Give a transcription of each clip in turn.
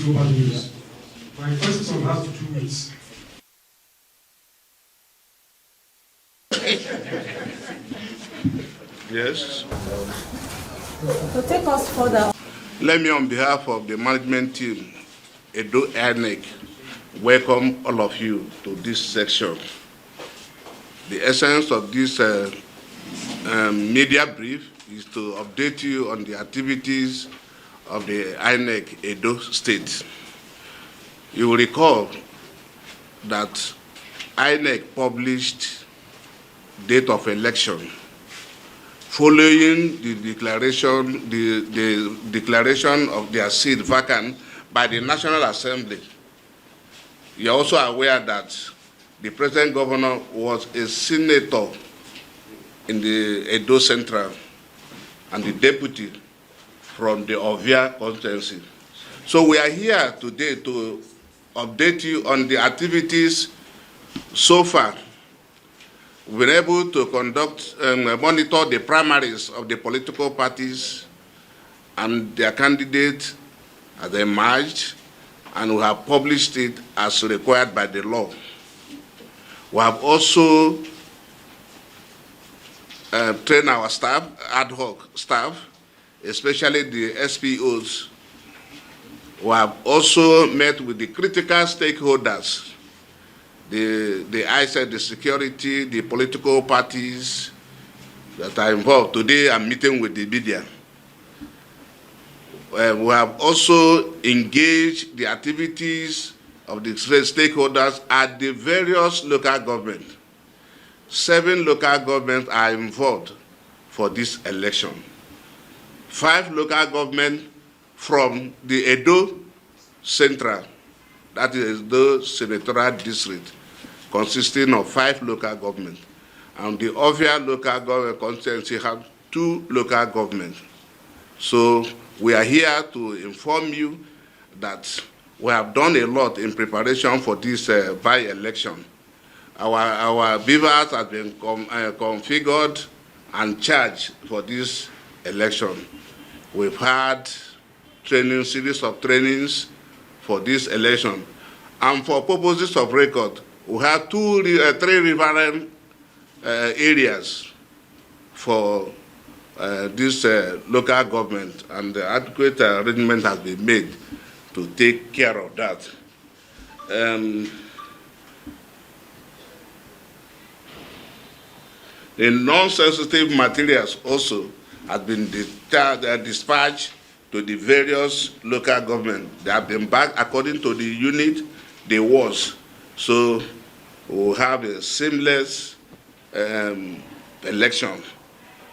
Global news. My question has to do with yes. To take us further. Let me, on behalf of the management team, Inec, welcome all of you to this section. The essence of this media brief is to update you on the activities of the Inec Edo State. You will recall that Inec published date of election following the declaration of their seat vacant by the National Assembly. You are also aware that the present governor was a senator in the Edo Central and the deputy from the Ovia constituency. So we are here today to update you on the activities so far. We've been able to conduct and monitor the primaries of the political parties and their candidates as they emerged, and we have published it as required by the law. We have also trained our staff, ad hoc staff, especially the SPOs. We have also met with the critical stakeholders, I said the security, the political parties that are involved. Today I'm meeting with the media. We have also engaged the activities of the stakeholders at the various local governments. 7 local governments are involved for this election. 5 local governments from the Edo Central, that is the senatorial district, consisting of 5 local governments. And the Ovia local government constituency have 2 local governments. So we are here to inform you that we have done a lot in preparation for this by-election. Our beavers have been configured and charged for this election. We've had series of trainings for this election. And for purposes of record, we have 3 riverine areas for this local government, and the adequate arrangement has been made to take care of that. The non-sensitive materials also have been dispatched to the various local governments. They have been back according to the unit they was. So we'll have a seamless election.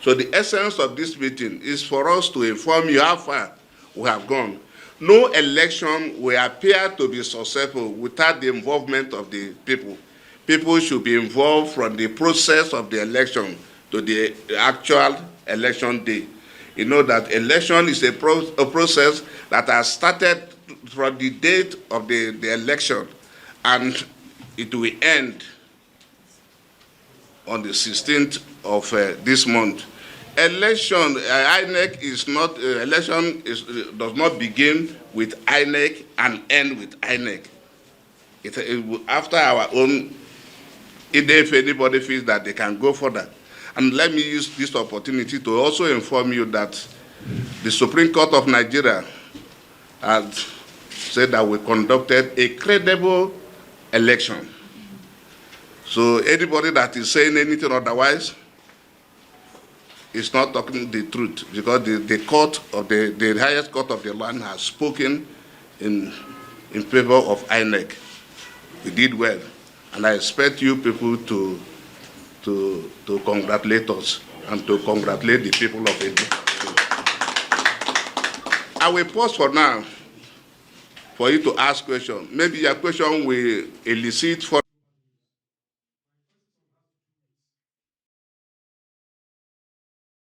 So the essence of this meeting is for us to inform you how far we have gone. No election will appear to be successful without the involvement of the people. People should be involved from the process of the election to the actual election day. You know that election is a process that has started from the date of the election, and it will end on the 16th of this month. Election, Inec is not, election does not begin with Inec and end with Inec. After our own, if anybody feels that they can go further. And let me use this opportunity to also inform you that the Supreme Court of Nigeria has said that we conducted a credible election. So anybody that is saying anything otherwise is not talking the truth, because the court of the highest court of the land has spoken in favor of Inec. We did well, and I expect you people to congratulate us and to congratulate the people of Edo. I will pause for now for you to ask questions. Maybe your question will elicit for